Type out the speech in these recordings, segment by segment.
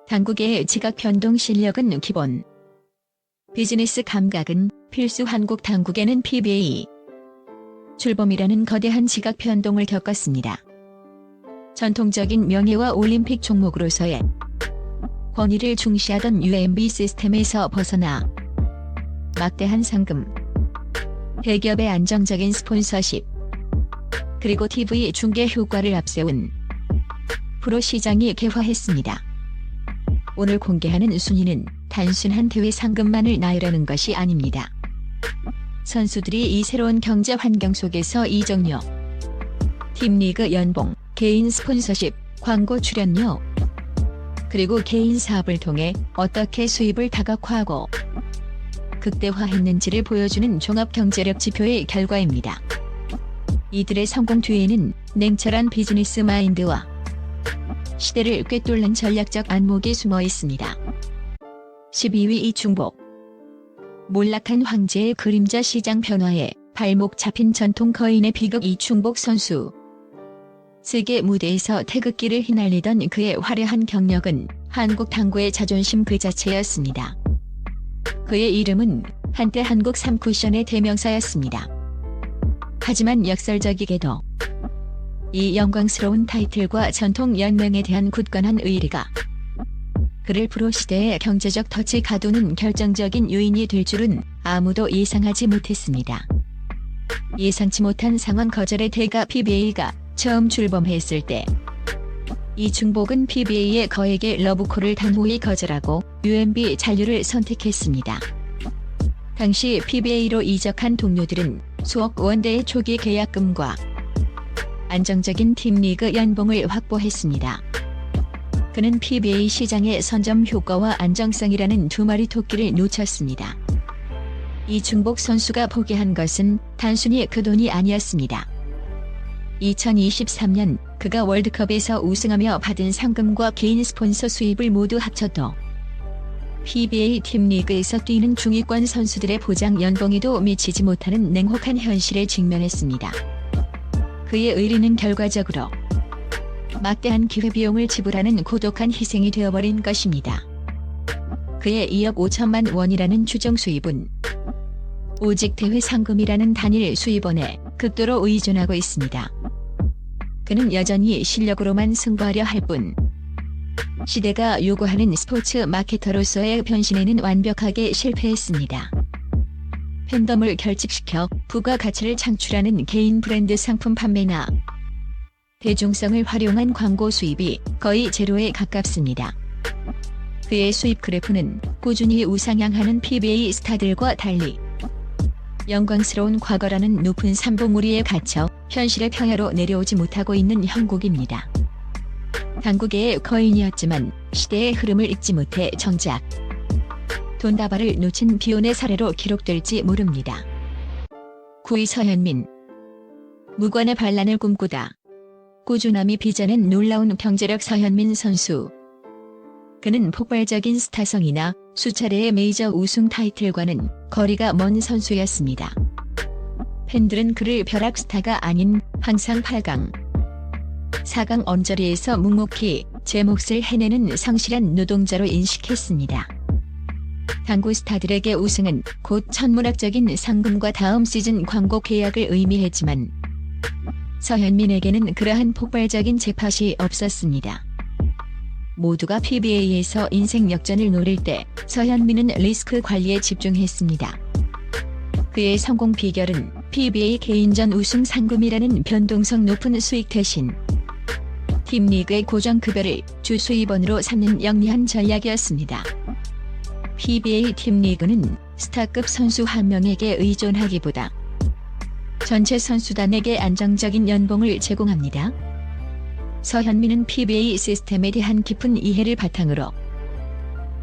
당국의 지각 변동 실력은 기본, 비즈니스 감각은 필수. 한국 당국에는 PBA 출범이라는 거대한 지각 변동을 겪었습니다. 전통적인 명예와 올림픽 종목으로서의 권위를 중시하던 UMB 시스템에서 벗어나 막대한 상금, 대기업의 안정적인 스폰서십, 그리고 TV 중계 효과를 앞세운 프로 시장이 개화했습니다. 오늘 공개하는 순위는 단순한 대회 상금만을 나열하는 것이 아닙니다. 선수들이 이 새로운 경제 환경 속에서 이적료, 팀리그 연봉, 개인 스폰서십, 광고 출연료, 그리고 개인 사업을 통해 어떻게 수입을 다각화하고 극대화했는지를 보여주는 종합경제력 지표의 결과입니다. 이들의 성공 뒤에는 냉철한 비즈니스 마인드와 시대를 꿰뚫는 전략적 안목이 숨어 있습니다. 12위 이중복. 몰락한 황제의 그림자. 시장 변화에 발목 잡힌 전통 거인의 비극. 이중복 선수. 세계 무대에서 태극기를 휘날리던 그의 화려한 경력은 한국 당구의 자존심 그 자체였습니다. 그의 이름은 한때 한국 3쿠션의 대명사였습니다. 하지만 역설적이게도 이 영광스러운 타이틀과 전통 연맹에 대한 굳건한 의리가 그를 프로 시대의 경제적 덫에 가두는 결정적인 요인이 될 줄은 아무도 예상하지 못했습니다. 예상치 못한 상황 거절의 대가. PBA가 처음 출범했을 때 이중복은 PBA의 거액의 러브콜을 단호히 거절하고 UMB 잔류를 선택했습니다. 당시 PBA로 이적한 동료들은 수억 원대의 초기 계약금과 안정적인 팀리그 연봉을 확보했습니다. 그는 PBA 시장의 선점 효과와 안정성이라는 두 마리 토끼를 놓쳤습니다. 이중복 선수가 포기한 것은 단순히 그 돈이 아니었습니다. 2023년 그가 월드컵에서 우승하며 받은 상금과 개인 스폰서 수입을 모두 합쳐도 PBA 팀리그에서 뛰는 중위권 선수들의 보장 연봉에도 미치지 못하는 냉혹한 현실에 직면했습니다. 그의 의리는 결과적으로 막대한 기회비용을 지불하는 고독한 희생이 되어버린 것입니다. 그의 2억 5천만 원이라는 추정 수입은 오직 대회 상금이라는 단일 수입원에 극도로 의존하고 있습니다. 그는 여전히 실력으로만 승부하려 할 뿐 시대가 요구하는 스포츠 마케터로서의 변신에는 완벽하게 실패했습니다. 팬덤을 결집시켜 부가가치를 창출하는 개인 브랜드 상품 판매나 대중성을 활용한 광고 수입이 거의 제로에 가깝습니다. 그의 수입 그래프는 꾸준히 우상향하는 PBA 스타들과 달리 영광스러운 과거라는 높은 산봉우리에 갇혀 현실의 평야로 내려오지 못하고 있는 형국입니다. 당국의 거인이었지만 시대의 흐름을 읽지 못해 정작 돈다발을 놓친 비혼의 사례로 기록될지 모릅니다. 9위 서현민. 무관의 반란을 꿈꾸다 꾸준함이 빚어낸 놀라운 경제력. 서현민 선수. 그는 폭발적인 스타성이나 수차례의 메이저 우승 타이틀과는 거리가 먼 선수였습니다. 팬들은 그를 벼락 스타가 아닌 항상 8강, 4강 언저리에서 묵묵히 제 몫을 해내는 성실한 노동자로 인식했습니다. 당구 스타들에게 우승은 곧 천문학적인 상금과 다음 시즌 광고 계약을 의미했지만 서현민에게는 그러한 폭발적인 잭팟이 없었습니다. 모두가 PBA에서 인생 역전을 노릴 때 서현민은 리스크 관리에 집중했습니다. 그의 성공 비결은 PBA 개인전 우승 상금이라는 변동성 높은 수익 대신 팀리그의 고정급여를 주 수입원으로 삼는 영리한 전략이었습니다. PBA 팀리그는 스타급 선수 한 명에게 의존하기보다 전체 선수단에게 안정적인 연봉을 제공합니다. 서현민은 PBA 시스템에 대한 깊은 이해를 바탕으로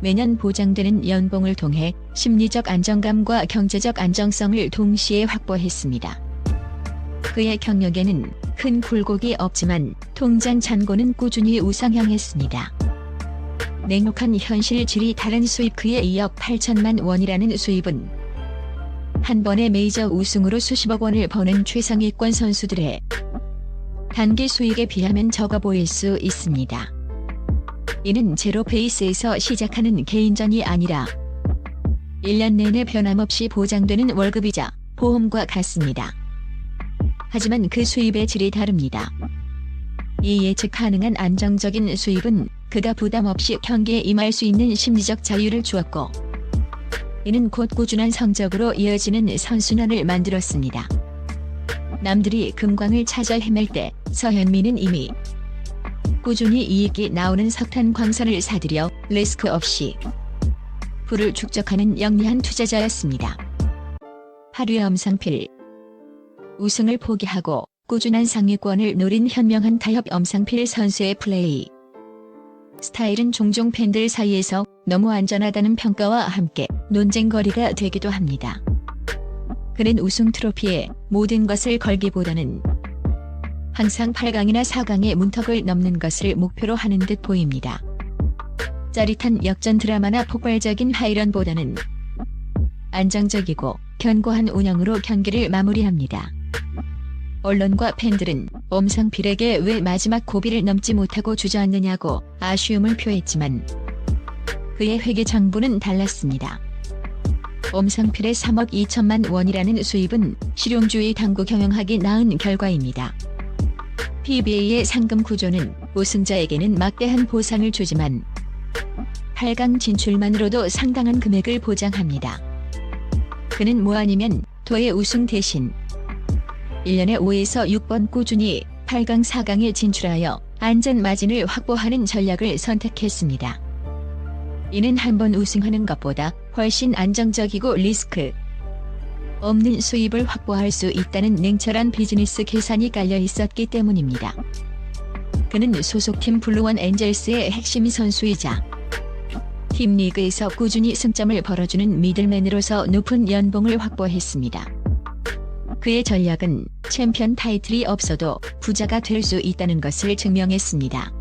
매년 보장되는 연봉을 통해 심리적 안정감과 경제적 안정성을 동시에 확보했습니다. 그의 경력에는 큰 굴곡이 없지만 통장 잔고는 꾸준히 우상향했습니다. 냉혹한 현실질이 다른 수입. 그의 2억 8천만 원이라는 수입은 한 번의 메이저 우승으로 수십억 원을 버는 최상위권 선수들의 단기 수익에 비하면 적어 보일 수 있습니다. 이는 제로 베이스에서 시작하는 개인전이 아니라 1년 내내 변함없이 보장되는 월급이자 보험과 같습니다. 하지만 그 수입의 질이 다릅니다. 이 예측 가능한 안정적인 수입은 그가 부담 없이 경기에 임할 수 있는 심리적 자유를 주었고, 이는 곧 꾸준한 성적으로 이어지는 선순환을 만들었습니다. 남들이 금광을 찾아 헤맬 때 서현민은 이미 꾸준히 이익이 나오는 석탄 광산을 사들여 리스크 없이 부를 축적하는 영리한 투자자였습니다. 8위 엄상필. 우승을 포기하고 꾸준한 상위권을 노린 현명한 타협 엄상필 선수의 플레이 스타일은 종종 팬들 사이에서 너무 안전하다는 평가와 함께 논쟁거리가 되기도 합니다. 그는 우승 트로피에 모든 것을 걸기보다는 항상 8강이나 4강의 문턱을 넘는 것을 목표로 하는 듯 보입니다. 짜릿한 역전 드라마나 폭발적인 하이런보다는 안정적이고 견고한 운영으로 경기를 마무리합니다. 언론과 팬들은 엄상필에게 왜 마지막 고비를 넘지 못하고 주저앉느냐고 아쉬움을 표했지만 그의 회계 장부는 달랐습니다. 엄상필의 3억 2천만 원이라는 수입은 실용주의 당구 경영하기 나은 결과입니다. PBA의 상금 구조는 우승자에게는 막대한 보상을 주지만 8강 진출만으로도 상당한 금액을 보장합니다. 그는 뭐 아니면 도의 우승 대신 1년에 5에서 6번 꾸준히 8강 4강에 진출하여 안전 마진을 확보하는 전략을 선택했습니다. 이는 한 번 우승하는 것보다 훨씬 안정적이고 리스크 없는 수입을 확보할 수 있다는 냉철한 비즈니스 계산이 깔려 있었기 때문입니다. 그는 소속팀 블루원 엔젤스의 핵심 선수이자 팀 리그에서 꾸준히 승점을 벌어주는 미들맨으로서 높은 연봉을 확보했습니다. 그의 전략은 챔피언 타이틀이 없어도 부자가 될 수 있다는 것을 증명했습니다.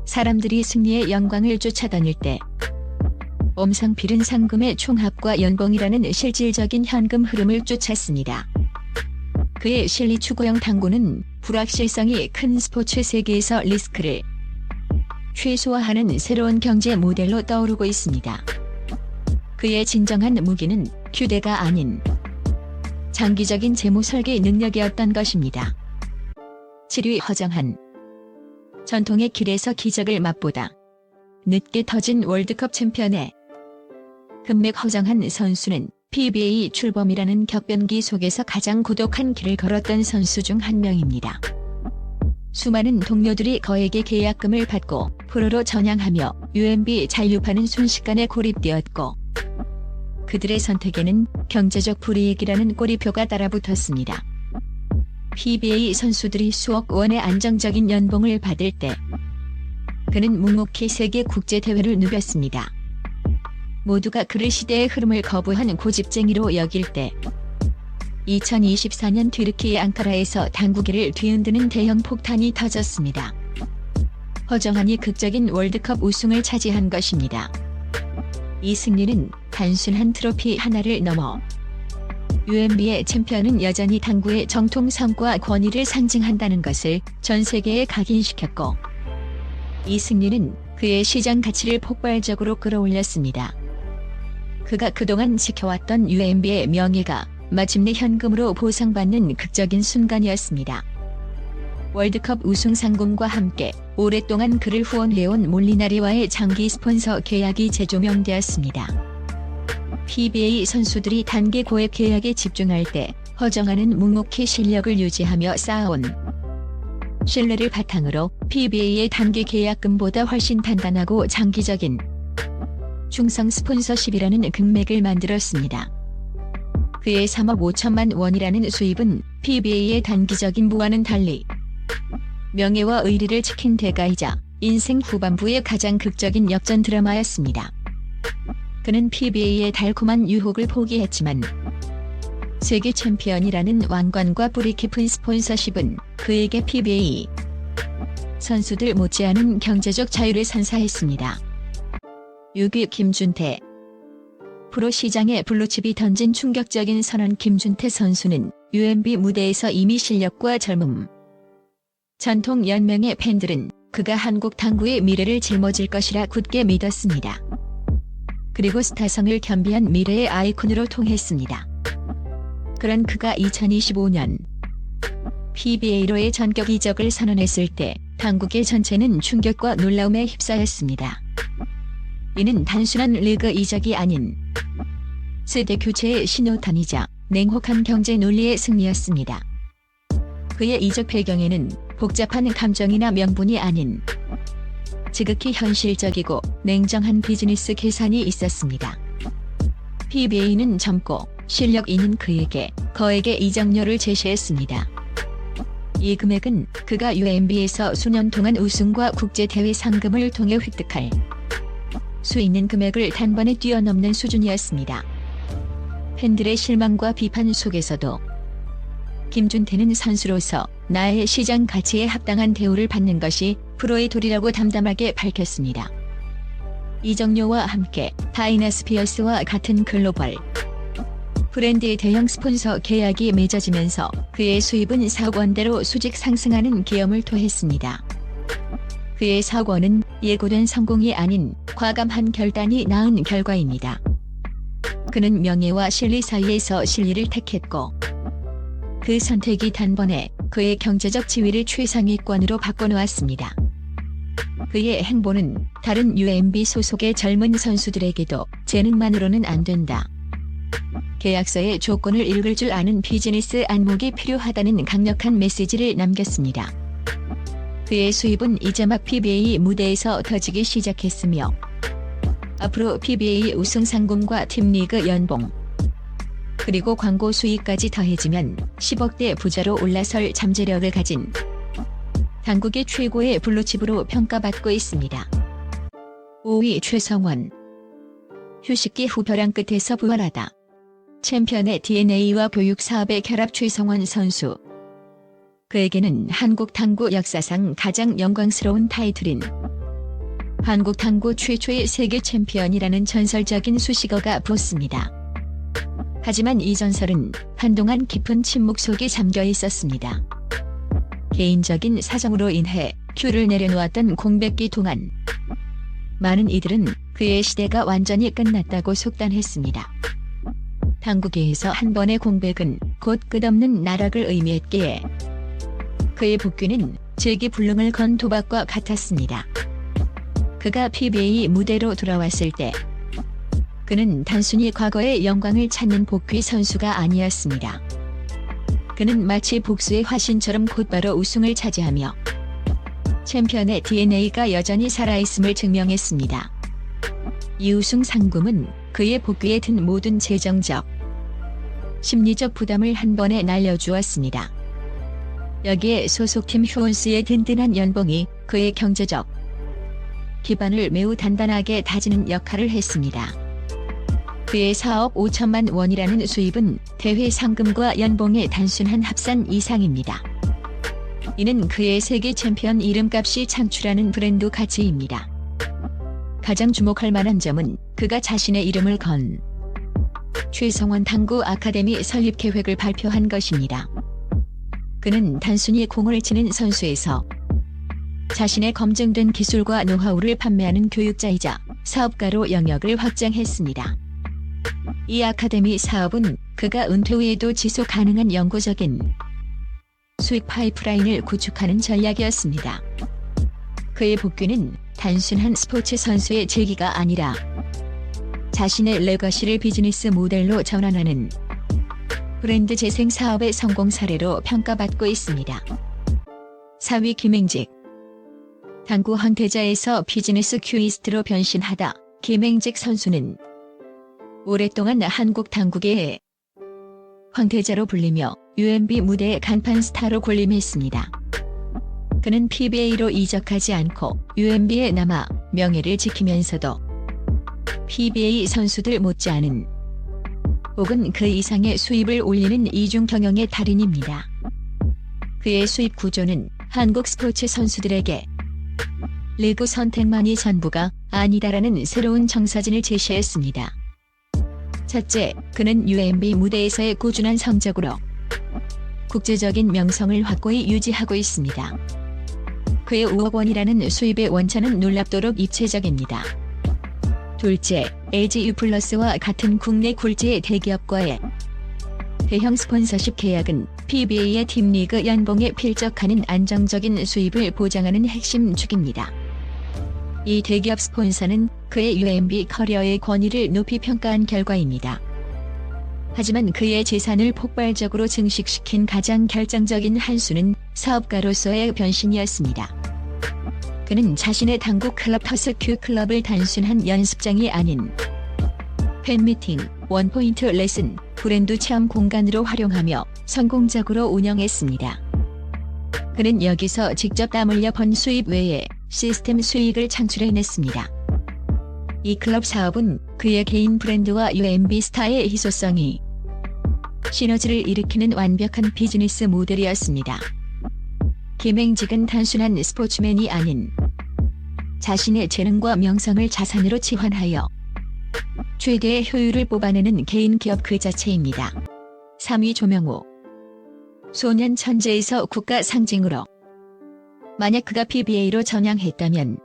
사람들이 승리의 영광을 쫓아다닐 때 엄상필은 상금의 총합과 연봉이라는 실질적인 현금 흐름을 쫓았습니다. 그의 실리 추구형 당구는 불확실성이 큰 스포츠 세계에서 리스크를 최소화하는 새로운 경제 모델로 떠오르고 있습니다. 그의 진정한 무기는 휴대가 아닌 장기적인 재무 설계 능력이었던 것입니다. 7위 허정한. 전통의 길에서 기적을 맛보다 늦게 터진 월드컵 챔피언의 금맥 허정한 선수는 PBA 출범이라는 격변기 속에서 가장 고독한 길을 걸었던 선수 중 한 명입니다. 수많은 동료들이 그에게 계약금을 받고 프로로 전향하며 UMB 잔류파는 순식간에 고립되었고, 그들의 선택에는 경제적 불이익이라는 꼬리표가 따라붙었습니다. PBA 선수들이 수억 원의 안정적인 연봉을 받을 때 그는 묵묵히 세계 국제대회를 누볐습니다. 모두가 그를 시대의 흐름을 거부한 고집쟁이로 여길 때 2024년 튀르키예 앙카라에서 당구계를 뒤흔드는 대형 폭탄이 터졌습니다. 허정한이 극적인 월드컵 우승을 차지한 것입니다. 이 승리는 단순한 트로피 하나를 넘어 UMB의 챔피언은 여전히 당구의 정통 성과 권위를 상징한다는 것을 전 세계에 각인시켰고, 이 승리는 그의 시장 가치를 폭발적으로 끌어올렸습니다. 그가 그동안 지켜왔던 UMB의 명예가 마침내 현금으로 보상받는 극적인 순간이었습니다. 월드컵 우승 상금과 함께 오랫동안 그를 후원해온 몰리나리와의 장기 스폰서 계약이 재조명되었습니다. PBA 선수들이 단기 고액 계약에 집중할 때 허정한은 묵묵히 실력을 유지하며 쌓아온 신뢰를 바탕으로 PBA의 단기 계약금보다 훨씬 단단하고 장기적인 충성 스폰서십이라는 금맥을 만들었습니다. 그의 3억 5천만 원이라는 수입은 PBA의 단기적인 부와는 달리 명예와 의리를 지킨 대가이자 인생 후반부의 가장 극적인 역전 드라마였습니다. 그는 PBA의 달콤한 유혹을 포기했지만 세계 챔피언이라는 왕관과 뿌리 깊은 스폰서십은 그에게 PBA 선수들 못지않은 경제적 자유를 선사했습니다. 6위 김준태. 프로 시장에 블루칩이 던진 충격적인 선언. 김준태 선수는 UMB 무대에서 이미 실력과 젊음, 전통 연맹의 팬들은 그가 한국 당구의 미래를 짊어질 것이라 굳게 믿었습니다. 그리고 스타성을 겸비한 미래의 아이콘으로 통했습니다. 그런 그가 2025년 PBA로의 전격 이적을 선언했을 때 당국의 전체는 충격과 놀라움에 휩싸였습니다. 이는 단순한 리그 이적이 아닌 세대 교체의 신호탄이자 냉혹한 경제 논리의 승리였습니다. 그의 이적 배경에는 복잡한 감정이나 명분이 아닌 지극히 현실적이고 냉정한 비즈니스 계산이 있었습니다. PBA는 젊고 실력 있는 그에게 거액의 이적료를 제시했습니다. 이 금액은 그가 UMB에서 수년 동안 우승과 국제대회 상금을 통해 획득할 수 있는 금액을 단번에 뛰어넘는 수준이었습니다. 팬들의 실망과 비판 속에서도 김준태는 선수로서 나의 시장 가치에 합당한 대우를 받는 것이 프로의 도리라고 담담하게 밝혔습니다. 이적료와 함께 다이나스피어스와 같은 글로벌 브랜드의 대형 스폰서 계약이 맺어지면서 그의 수입은 4억 원대로 수직 상승하는 기염을 토했습니다. 그의 사고는 예고된 성공이 아닌 과감한 결단이 낳은 결과입니다. 그는 명예와 실리 사이에서 실리를 택했고 그 선택이 단번에 그의 경제적 지위를 최상위권으로 바꿔놓았습니다. 그의 행보는 다른 UMB 소속의 젊은 선수들에게도 재능만으로는 안 된다. 계약서의 조건을 읽을 줄 아는 비즈니스 안목이 필요하다는 강력한 메시지를 남겼습니다. 그의 수입은 이제 막 PBA 무대에서 터지기 시작했으며 앞으로 PBA 우승 상금과 팀리그 연봉 그리고 광고 수익까지 더해지면 10억대 부자로 올라설 잠재력을 가진 당국의 최고의 블루칩으로 평가받고 있습니다. 5위 최성원. 휴식기 후 벼랑 끝에서 부활하다. 챔피언의 DNA와 교육 사업의 결합 최성원 선수. 그에게는 한국 당구 역사상 가장 영광스러운 타이틀인 한국 당구 최초의 세계 챔피언이라는 전설적인 수식어가 붙습니다. 하지만 이 전설은 한동안 깊은 침묵 속에 잠겨 있었습니다. 개인적인 사정으로 인해 큐를 내려놓았던 공백기 동안 많은 이들은 그의 시대가 완전히 끝났다고 속단했습니다. 당구계에서 한 번의 공백은 곧 끝없는 나락을 의미했기에 그의 복귀는 재기불능을 건 도박과 같았습니다. 그가 PBA 무대로 돌아왔을 때 그는 단순히 과거의 영광을 찾는 복귀 선수가 아니었습니다. 그는 마치 복수의 화신처럼 곧바로 우승을 차지하며 챔피언의 DNA가 여전히 살아있음을 증명했습니다. 이 우승 상금은 그의 복귀에 든 모든 재정적, 심리적 부담을 한 번에 날려주었습니다. 여기에 소속팀 휴원스의 든든한 연봉이 그의 경제적 기반을 매우 단단하게 다지는 역할을 했습니다. 그의 4억 5천만 원이라는 수입은 대회 상금과 연봉의 단순한 합산 이상입니다. 이는 그의 세계 챔피언 이름값이 창출하는 브랜드 가치입니다. 가장 주목할 만한 점은 그가 자신의 이름을 건 최성원 당구 아카데미 설립 계획을 발표한 것입니다. 그는 단순히 공을 치는 선수에서 자신의 검증된 기술과 노하우를 판매하는 교육자이자 사업가로 영역을 확장했습니다. 이 아카데미 사업은 그가 은퇴 후에도 지속 가능한 영구적인 수익 파이프라인을 구축하는 전략이었습니다. 그의 복귀는 단순한 스포츠 선수의 재기가 아니라 자신의 레거시를 비즈니스 모델로 전환하는 브랜드 재생 사업의 성공 사례로 평가받고 있습니다. 4위 김행직. 당구 황태자에서 비즈니스 큐이스트로 변신하다 김행직 선수는 오랫동안 한국 당구계의 황태자로 불리며 UMB 무대의 간판 스타로 군림했습니다. 그는 PBA로 이적하지 않고 UMB에 남아 명예를 지키면서도 PBA 선수들 못지않은 혹은 그 이상의 수입을 올리는 이중 경영의 달인입니다. 그의 수입 구조는 한국 스포츠 선수들에게 리그 선택만이 전부가 아니다라는 새로운 정서진을 제시했습니다. 첫째, 그는 UMB 무대에서의 꾸준한 성적으로 국제적인 명성을 확고히 유지하고 있습니다. 그의 5억 원이라는 수입의 원천은 놀랍도록 입체적입니다. 둘째, LG유플러스와 같은 국내 굴지의 대기업과의 대형 스폰서십 계약은 PBA의 팀리그 연봉에 필적하는 안정적인 수입을 보장하는 핵심 축입니다. 이 대기업 스폰서는 그의 UMB 커리어의 권위를 높이 평가한 결과입니다. 하지만 그의 재산을 폭발적으로 증식시킨 가장 결정적인 한 수는 사업가로서의 변신이었습니다. 그는 자신의 당구 클럽 터스큐 클럽을 단순한 연습장이 아닌 팬미팅, 원포인트 레슨, 브랜드 체험 공간으로 활용하며 성공적으로 운영했습니다. 그는 여기서 직접 땀 흘려 번 수입 외에 시스템 수익을 창출해냈습니다. 이 클럽 사업은 그의 개인 브랜드와 UMB 스타의 희소성이 시너지를 일으키는 완벽한 비즈니스 모델이었습니다. 김행직은 단순한 스포츠맨이 아닌 자신의 재능과 명성을 자산으로 치환하여 최대의 효율을 뽑아내는 개인 기업 그 자체입니다. 3위 조명호. 소년 천재에서 국가 상징으로. 만약 그가 PBA로 전향했다면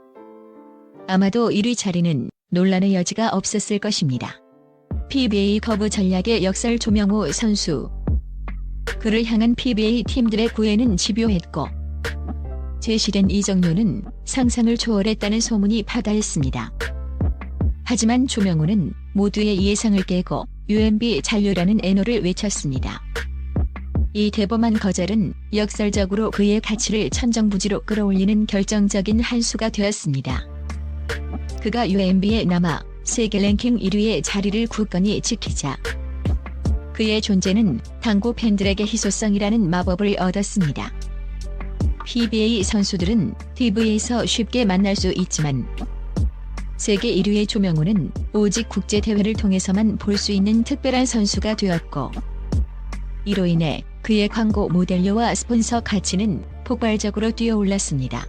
아마도 1위 자리는 논란의 여지가 없었을 것입니다. PBA 거부 전략의 역설 조명호 선수. 그를 향한 PBA 팀들의 구애는 집요했고 제시된 이적료는 상상을 초월했다는 소문이 파다했습니다. 하지만 조명호는 모두의 예상을 깨고 UMB 잔류라는 애노를 외쳤습니다. 이 대범한 거절은 역설적으로 그의 가치를 천정부지로 끌어올리는 결정적인 한 수가 되었습니다. 그가 UMB에 남아 세계 랭킹 1위의 자리를 굳건히 지키자 그의 존재는 당구 팬들에게 희소성이라는 마법을 얻었습니다. PBA 선수들은 TV에서 쉽게 만날 수 있지만 세계 1위의 조명호는 오직 국제대회를 통해서만 볼 수 있는 특별한 선수가 되었고 이로 인해 그의 광고 모델료와 스폰서 가치는 폭발적으로 뛰어올랐습니다.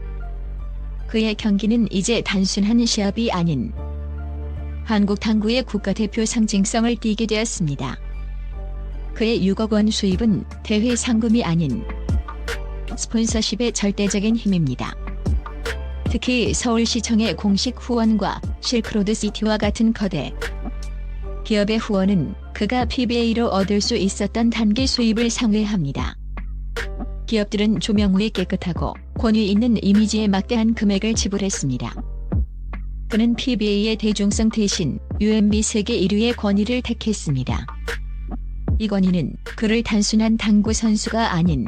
그의 경기는 이제 단순한 시합이 아닌 한국 당구의 국가대표 상징성을 띠게 되었습니다. 그의 6억 원 수입은 대회 상금이 아닌 스폰서십의 절대적인 힘입니다. 특히 서울시청의 공식 후원과 실크로드시티와 같은 거대 기업의 후원은 그가 PBA로 얻을 수 있었던 단기 수입을 상회합니다. 기업들은 조명호의 깨끗하고 권위 있는 이미지에 막대한 금액을 지불했습니다. 그는 PBA의 대중성 대신 UMB 세계 1위의 권위를 택했습니다. 이 권위는 그를 단순한 당구 선수가 아닌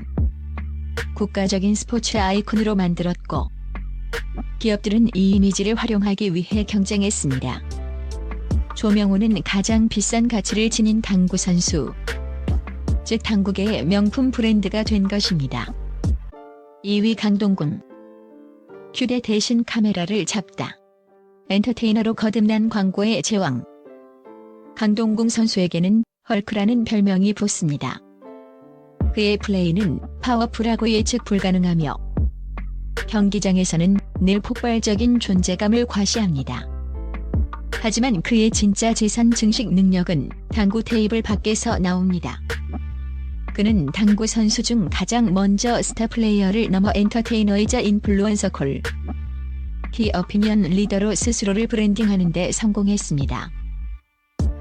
국가적인 스포츠 아이콘으로 만들었고 기업들은 이 이미지를 활용하기 위해 경쟁했습니다. 조명호는 가장 비싼 가치를 지닌 당구 선수, 즉 당구계의 명품 브랜드가 된 것입니다. 2위 강동궁. 휴대 대신 카메라를 잡다. 엔터테이너로 거듭난 광고의 제왕. 강동궁 선수에게는 헐크라는 별명이 붙습니다. 그의 플레이는 파워풀하고 예측 불가능하며 경기장에서는 늘 폭발적인 존재감을 과시합니다. 하지만 그의 진짜 재산 증식 능력은 당구 테이블 밖에서 나옵니다. 그는 당구 선수 중 가장 먼저 스타 플레이어를 넘어 엔터테이너이자 인플루언서 키 오피니언 리더로 스스로를 브랜딩하는 데 성공했습니다.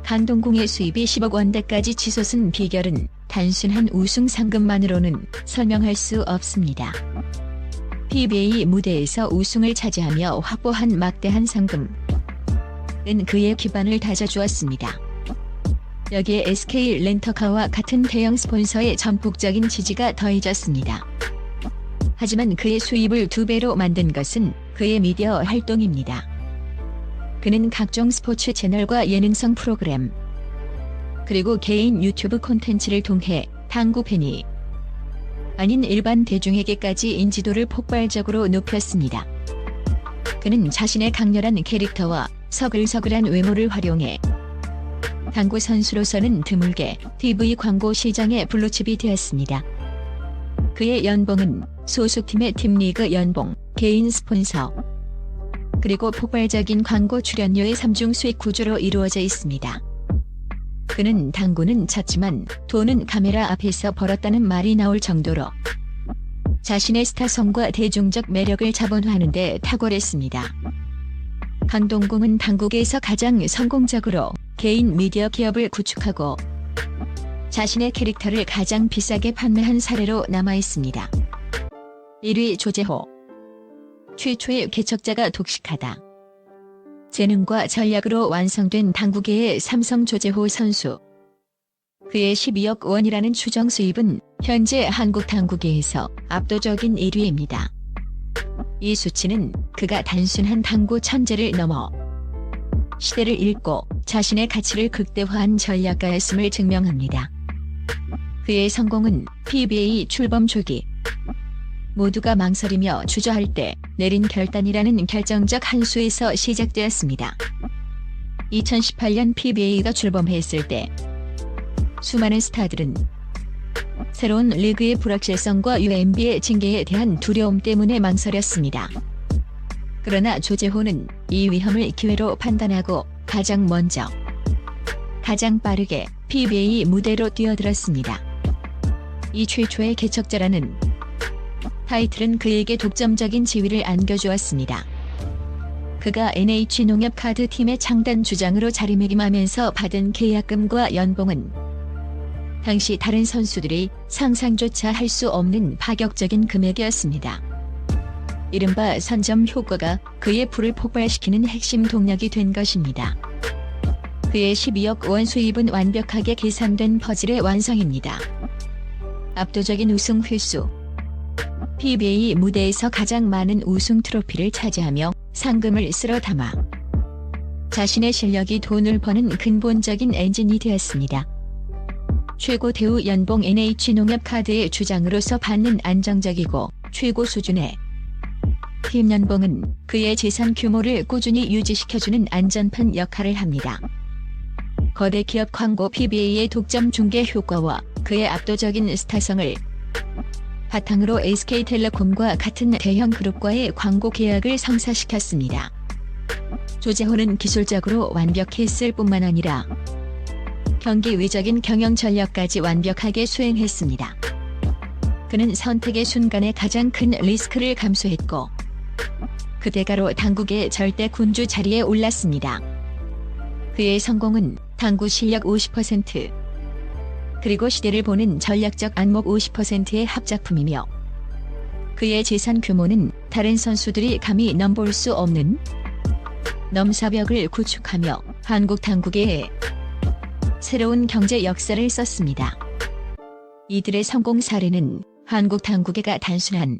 강동궁의 수입이 10억 원대까지 치솟은 비결은 단순한 우승 상금만으로는 설명할 수 없습니다. PBA 무대에서 우승을 차지하며 확보한 막대한 상금은 그의 기반을 다져주었습니다. 여기에 SK 렌터카와 같은 대형 스폰서의 전폭적인 지지가 더해졌습니다. 하지만 그의 수입을 2배로 만든 것은 그의 미디어 활동입니다. 그는 각종 스포츠 채널과 예능성 프로그램 그리고 개인 유튜브 콘텐츠를 통해 당구 팬이 아닌 일반 대중에게까지 인지도를 폭발적으로 높였습니다. 그는 자신의 강렬한 캐릭터와 서글서글한 외모를 활용해 당구 선수로서는 드물게 TV 광고 시장의 블루칩이 되었습니다. 그의 연봉은 소속팀의 팀리그 연봉, 개인 스폰서, 그리고 폭발적인 광고 출연료의 3중 수익 구조로 이루어져 있습니다. 그는 당구는 졌지만 돈은 카메라 앞에서 벌었다는 말이 나올 정도로 자신의 스타성과 대중적 매력을 자본화하는 데 탁월했습니다. 강동궁은 당국에서 가장 성공적으로 개인 미디어 기업을 구축하고 자신의 캐릭터를 가장 비싸게 판매한 사례로 남아있습니다. 1위 조제호. 최초의 개척자가 독식하다. 재능과 전략으로 완성된 당구계의 삼성 조제호 선수. 그의 12억 원이라는 추정 수입은 현재 한국 당구계에서 압도적인 1위입니다. 이 수치는 그가 단순한 당구 천재를 넘어 시대를 읽고 자신의 가치를 극대화한 전략가였음을 증명합니다. 그의 성공은 PBA 출범 초기 모두가 망설이며 주저할 때 내린 결단이라는 결정적 한 수에서 시작되었습니다. 2018년 PBA가 출범했을 때 수많은 스타들은 새로운 리그의 불확실성과 UMB의 징계에 대한 두려움 때문에 망설였습니다. 그러나 조제호는 이 위험을 기회로 판단하고 가장 먼저, 가장 빠르게 PBA 무대로 뛰어들었습니다. 이 최초의 개척자라는 타이틀은 그에게 독점적인 지위를 안겨주었습니다. 그가 NH농협카드팀의 창단 주장으로 자리매김하면서 받은 계약금과 연봉은 당시 다른 선수들이 상상조차 할 수 없는 파격적인 금액이었습니다. 이른바 선점 효과가 그의 불을 폭발시키는 핵심 동력이 된 것입니다. 그의 12억 원 수입은 완벽하게 계산된 퍼즐의 완성입니다. 압도적인 우승 횟수. PBA 무대에서 가장 많은 우승 트로피를 차지하며 상금을 쓸어 담아 자신의 실력이 돈을 버는 근본적인 엔진이 되었습니다. 최고 대우 연봉 NH농협카드의 주장으로서 받는 안정적이고 최고 수준의 팀 연봉은 그의 재산 규모를 꾸준히 유지시켜주는 안전판 역할을 합니다. 거대 기업 광고 PBA의 독점 중계 효과와 그의 압도적인 스타성을 바탕으로 SK텔레콤과 같은 대형 그룹과의 광고 계약을 성사시켰습니다. 조제호는 기술적으로 완벽했을 뿐만 아니라 경기 위적인 경영 전략까지 완벽하게 수행했습니다. 그는 선택의 순간에 가장 큰 리스크를 감수했고 그 대가로 당국의 절대 군주 자리에 올랐습니다. 그의 성공은 당구 실력 50% 그리고 시대를 보는 전략적 안목 50%의 합작품이며 그의 재산 규모는 다른 선수들이 감히 넘볼 수 없는 넘사벽을 구축하며 한국 당구계에 새로운 경제 역사를 썼습니다. 이들의 성공 사례는 한국 당구계가 단순한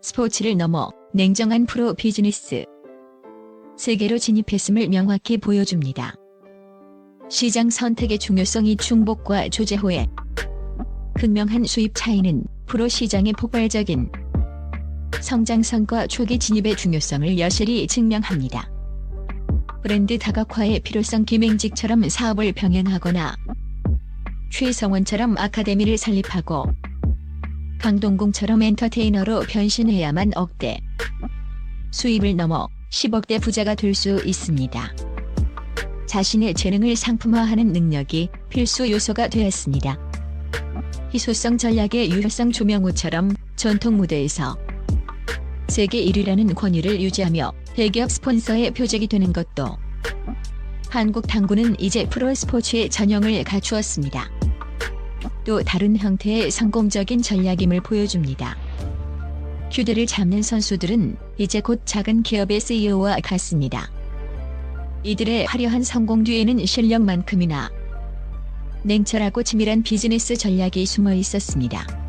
스포츠를 넘어 냉정한 프로 비즈니스 세계로 진입했음을 명확히 보여줍니다. 시장 선택의 중요성이 충복과 조제호의 극명한 수입 차이는 프로 시장의 폭발적인 성장성과 초기 진입의 중요성을 여실히 증명합니다. 브랜드 다각화의 필요성. 김행직처럼 사업을 병행하거나 최성원처럼 아카데미를 설립하고 강동궁처럼 엔터테이너로 변신해야만 억대 수입을 넘어 10억대 부자가 될 수 있습니다. 자신의 재능을 상품화하는 능력이 필수 요소가 되었습니다. 희소성 전략의 유효성. 조명우처럼 전통 무대에서 세계 1위라는 권위를 유지하며 대기업 스폰서의 표적이 되는 것도 한국 당구는 이제 프로 스포츠의 전형을 갖추었습니다. 또 다른 형태의 성공적인 전략임을 보여줍니다. 휴대를 잡는 선수들은 이제 곧 작은 기업의 CEO와 같습니다. 이들의 화려한 성공 뒤에는 실력만큼이나 냉철하고 치밀한 비즈니스 전략이 숨어 있었습니다.